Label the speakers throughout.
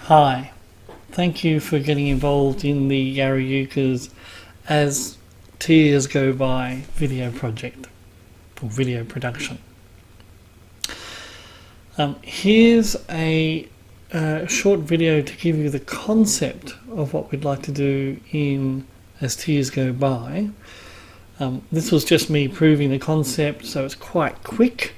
Speaker 1: Hi, thank you for getting involved in the Yarra YUkers as Tears Go By video project or video production. Here's a short video to give you the concept of what we'd like to do in As Tears Go By. This was just me proving the concept, so it's quite quick.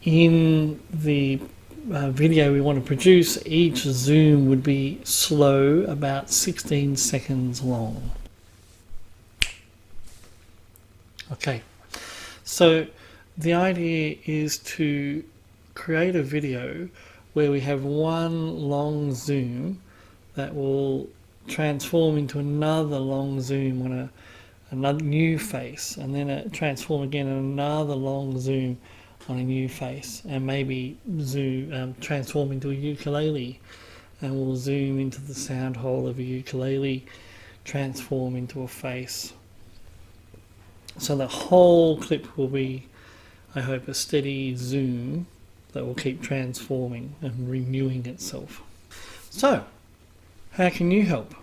Speaker 1: In the video we want to produce, each zoom would be slow, about 16 seconds long. Okay, so the idea is to create a video where we have one long zoom that will transform into another long zoom on another new face, and then transform again in another long zoom on a new face, and maybe transform into a ukulele, and we'll zoom into the sound hole of a ukulele, transform into a face. So the whole clip will be, I hope, a steady zoom that will keep transforming and renewing itself. So, how can you help?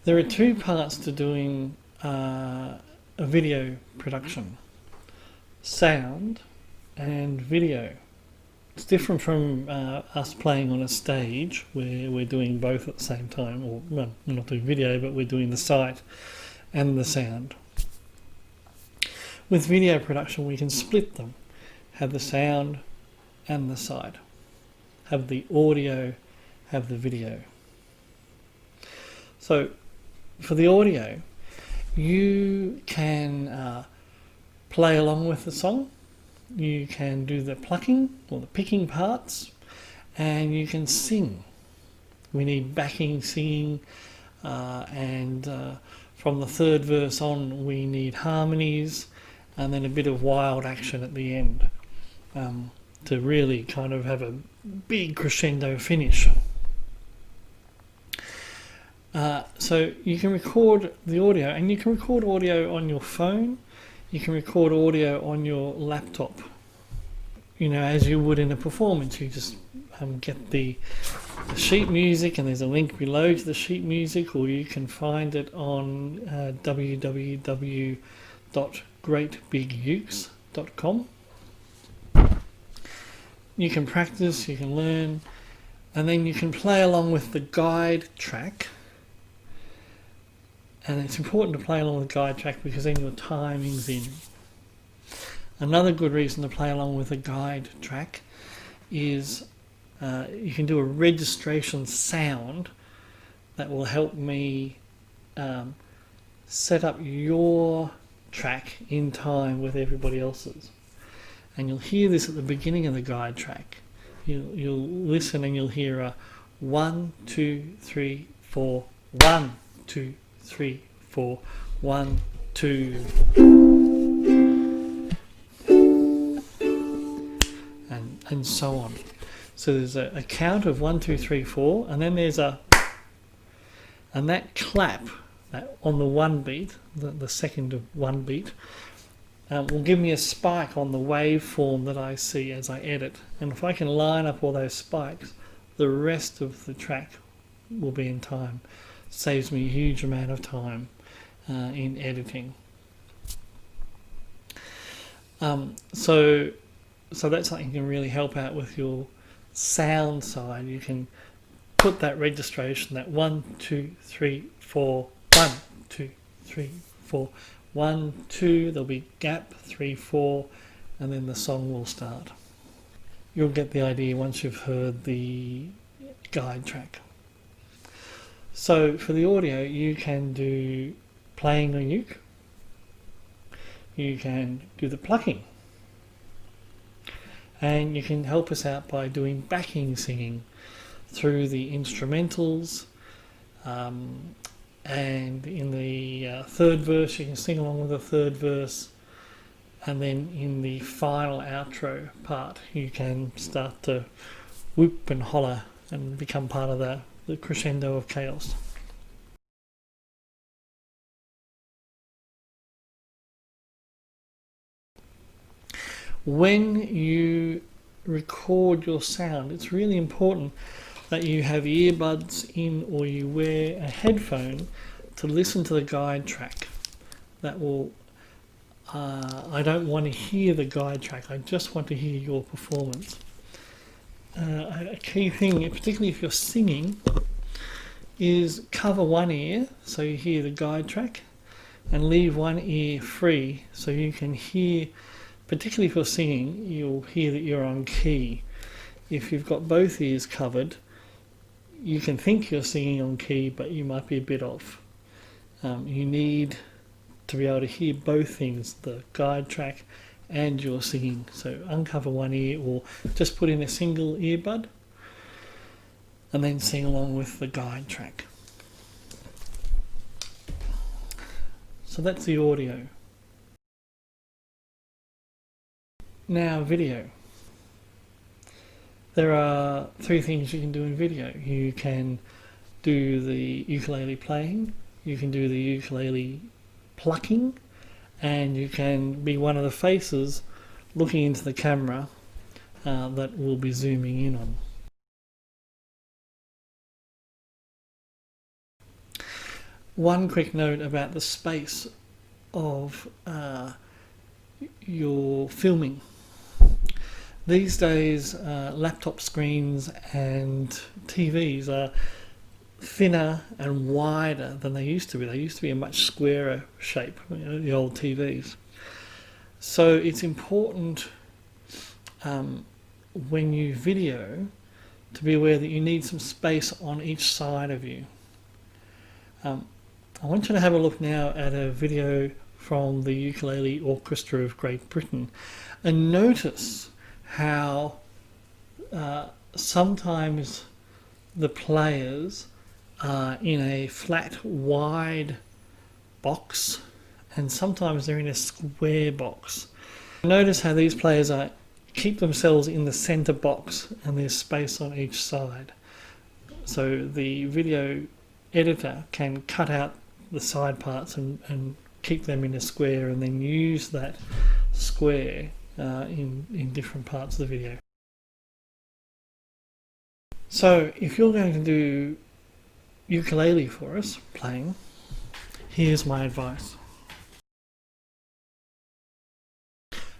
Speaker 1: There are two parts to doing a video production: sound and video. It's different from us playing on a stage where we're doing both at the same time, or well, we're not doing video, but we're doing the sight and the sound. With video production we can split them, have the sound and the sight, have the audio, have the video. So for the audio, you can play along with the song, you can do the plucking or the picking parts, and you can sing. We need backing singing, and from the third verse on we need harmonies, and then a bit of wild action at the end, to really kind of have a big crescendo finish. So you can record the audio, and you can record audio on your phone, you can record audio on your laptop. You know, as you would in a performance, you just get the sheet music, and there's a link below to the sheet music, or you can find it on www.greatbigyukes.com. You can practice, you can learn, and then you can play along with the guide track. And it's important to play along with the guide track because then your timing's in. Another good reason to play along with a guide track is you can do a registration sound that will help me set up your track in time with everybody else's. And you'll hear this at the beginning of the guide track. You'll listen and you'll hear a 1, 2, 3, 4, 1, 2, 3, 4, 1, 2, and so on. So there's a count of 1, 2, 3, 4, and then there's and that clap that on the one beat, the second of one beat, will give me a spike on the waveform that I see as I edit. And if I can line up all those spikes, the rest of the track will be in time. Saves me a huge amount of time in editing. So that's something you can really help out with your sound side. You can put that registration, that 1, 2, 3, 4, 1, 2, 3, 4, 1, 2, there'll be gap, 3, 4, and then the song will start. You'll get the idea once you've heard the guide track. So for the audio, you can do playing a uke, you can do the plucking, and you can help us out by doing backing singing through the instrumentals, and in the third verse you can sing along with the third verse, and then in the final outro part you can start to whoop and holler and become part of the crescendo of chaos. When you record your sound. It's really important that you have earbuds in or you wear a headphone to listen to the guide track. That will, I don't want to hear the guide track, I just want to hear your performance. A key thing, particularly if you're singing, is cover one ear so you hear the guide track and leave one ear free so you can hear, particularly if you're singing, you'll hear that you're on key. If you've got both ears covered, you can think you're singing on key, but you might be a bit off. You need to be able to hear both things, the guide track and your singing. So uncover one ear or just put in a single earbud and then sing along with the guide track. So that's the audio. Now video. There are three things you can do in video. You can do the ukulele playing, you can do the ukulele plucking, and you can be one of the faces looking into the camera that we'll be zooming in on. One quick note about the space of your filming. These days laptop screens and TVs are thinner and wider than they used to be. They used to be a much squarer shape, you know, the old TVs. So it's important when you video to be aware that you need some space on each side of you. I want you to have a look now at a video from the Ukulele Orchestra of Great Britain and notice how sometimes the players are in a flat, wide box and sometimes they're in a square box. Notice how these players keep themselves in the center box and there's space on each side. So the video editor can cut out the side parts and keep them in a square and then use that square in different parts of the video. So if you're going to do ukulele for us, playing, here's my advice.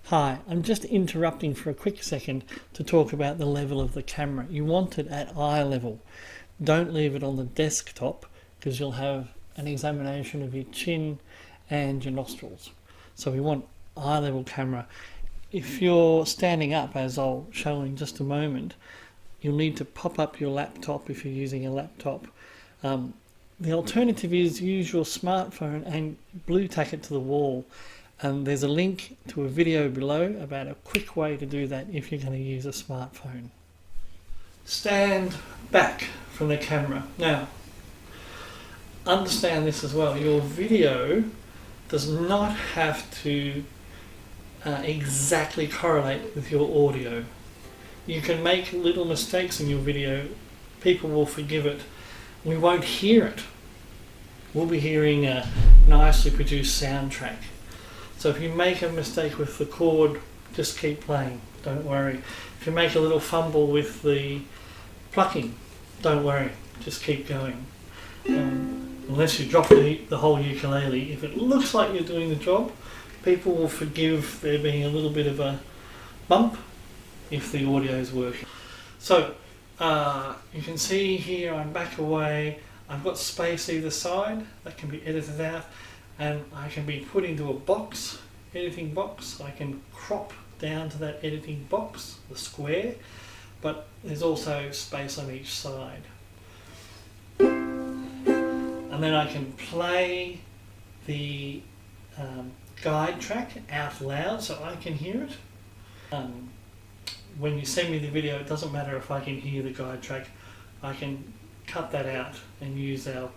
Speaker 1: Hi, I'm just interrupting for a quick second to talk about the level of the camera. You want it at eye level. Don't leave it on the desktop because you'll have an examination of your chin and your nostrils. So we want eye level camera. If you're standing up, as I'll show in just a moment, you'll need to pop up your laptop if you're using a laptop. The alternative is use your smartphone and blue tack it to the wall. There's a link to a video below about a quick way to do that if you're going to use a smartphone. Stand back from the camera. Now, understand this as well. Your video does not have to exactly correlate with your audio. You can make little mistakes in your video. People will forgive it. We won't hear it. We'll be hearing a nicely produced soundtrack. So if you make a mistake with the chord, just keep playing, don't worry. If you make a little fumble with the plucking, don't worry, just keep going. Unless you drop the whole ukulele, if it looks like you're doing the job, people will forgive there being a little bit of a bump if the audio is working. So you can see here I'm back away, I've got space either side that can be edited out, and I can be put into a box, editing box. I can crop down to that editing box, the square, but there's also space on each side. And then I can play the guide track out loud so I can hear it. When you send me the video, it doesn't matter if I can hear the guide track. I can cut that out and use our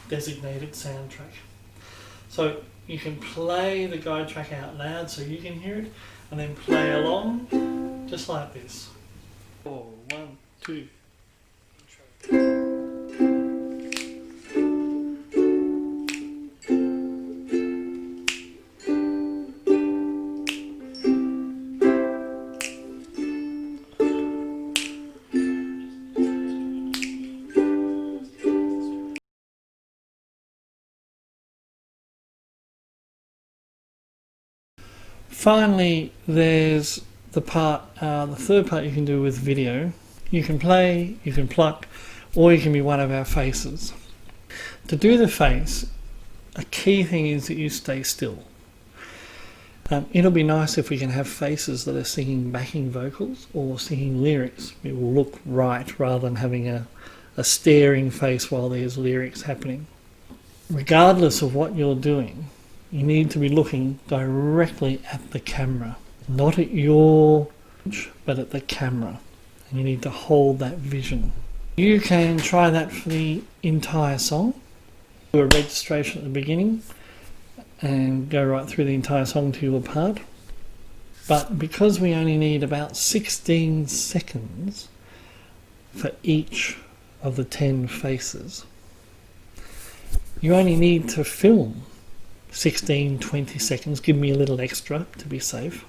Speaker 1: designated soundtrack. So you can play the guide track out loud so you can hear it, and then play along just like this. 4, 1, 2. Intro. Finally, there's the third part you can do with video. You can play, you can pluck, or you can be one of our faces. To do the face, a key thing is that you stay still. It'll be nice if we can have faces that are singing backing vocals or singing lyrics. It will look right rather than having a staring face while there's lyrics happening. Regardless of what you're doing, you need to be looking directly at the camera, not at your, but at the camera. And you need to hold that vision. You can try that for the entire song. Do a registration at the beginning and go right through the entire song to your part. But because we only need about 16 seconds for each of the 10 faces, you only need to film 16-20 seconds, give me a little extra to be safe,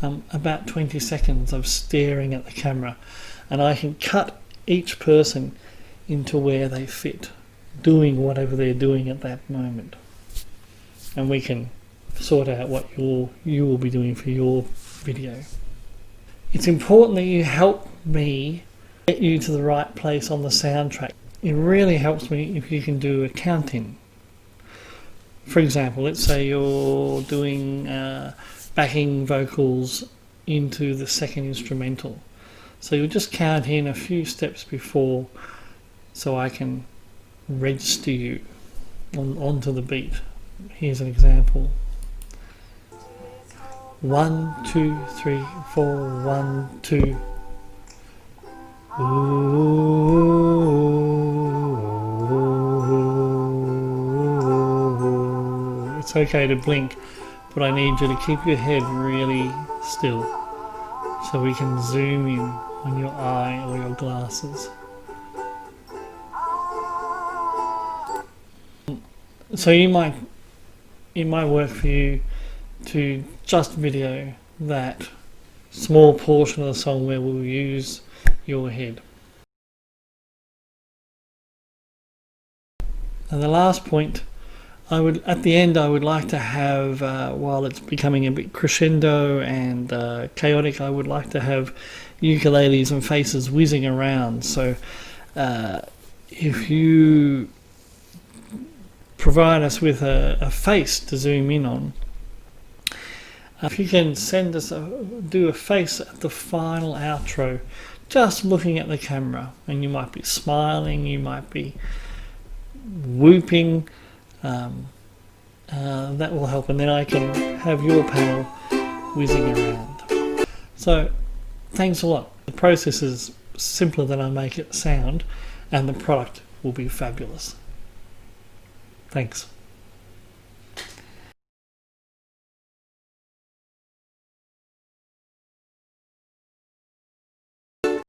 Speaker 1: about 20 seconds of staring at the camera, and I can cut each person into where they fit, doing whatever they're doing at that moment, and we can sort out what you will be doing for your video. It's important that you help me get you to the right place on the soundtrack. It really helps me if you can do a count-in. For example, let's say you're doing backing vocals into the second instrumental. So you'll just count in a few steps before so I can register you onto the beat. Here's an example. 1, 2, 3, 4, 1, 2. It's okay to blink, but I need you to keep your head really still so we can zoom in on your eye or your glasses. So it might work for you to just video that small portion of the song where we'll use your head. And the last point, at the end I would like to have, while it's becoming a bit crescendo and chaotic, I would like to have ukuleles and faces whizzing around. So if you provide us with a face to zoom in on, if you can send us do a face at the final outro, just looking at the camera, and you might be smiling, you might be whooping, that will help, and then I can have your panel whizzing around. So thanks a lot. The process is simpler than I make it sound, and the product will be fabulous. Thanks.